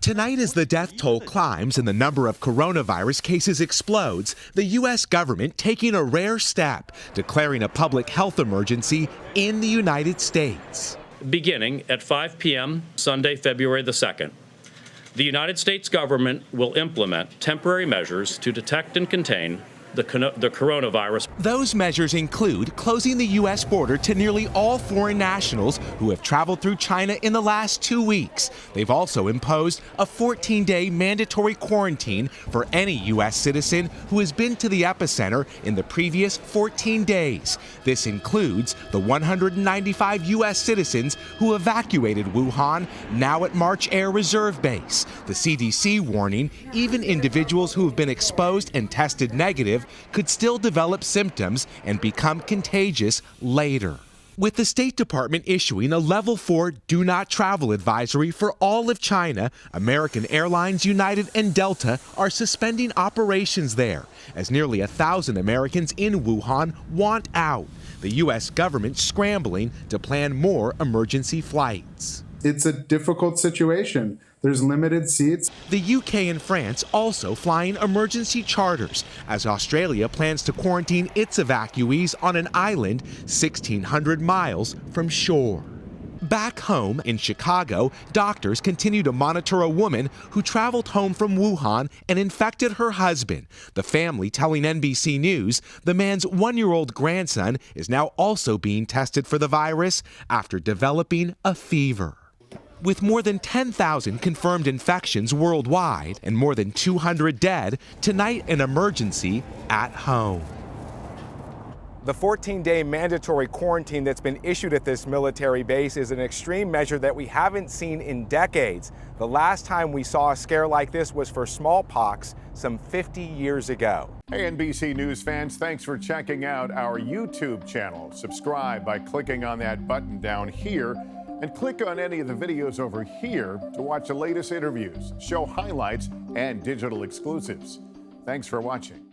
Tonight, as the death toll climbs and the number of coronavirus cases explodes, the U.S. government taking a rare step, declaring a public health emergency in the United States. Beginning at 5 p.m. Sunday, February the 2nd, the United States government will implement temporary measures to detect and contain the coronavirus. Those measures include closing the U.S. border to nearly all foreign nationals who have traveled through China in the last 2 weeks. They've also imposed a 14-day mandatory quarantine for any U.S. citizen who has been to the epicenter in the previous 14 days. This includes the 195 U.S. citizens who evacuated Wuhan, now at March Air Reserve Base. The CDC warning even individuals who have been exposed and tested negative could still develop symptoms and become contagious later. With the State Department issuing a level 4 do not travel advisory for all of China, American Airlines, United, and Delta are suspending operations there, as nearly 1,000 Americans in Wuhan want out. The U.S. government scrambling to plan more emergency flights. It's a difficult situation. There's limited seats. The UK and France also flying emergency charters as Australia plans to quarantine its evacuees on an island 1,600 miles from shore. Back home in Chicago, doctors continue to monitor a woman who traveled home from Wuhan and infected her husband. The family telling NBC News the man's 1-year-old grandson is now also being tested for the virus after developing a fever. With more than 10,000 confirmed infections worldwide and more than 200 dead, tonight an emergency at home. The 14-day mandatory quarantine that's been issued at this military base is an extreme measure that we haven't seen in decades. The last time we saw a scare like this was for smallpox some 50 years ago. Hey, NBC News fans, thanks for checking out our YouTube channel. Subscribe by clicking on that button down here, and click on any of the videos over here to watch the latest interviews, show highlights, and digital exclusives. Thanks for watching.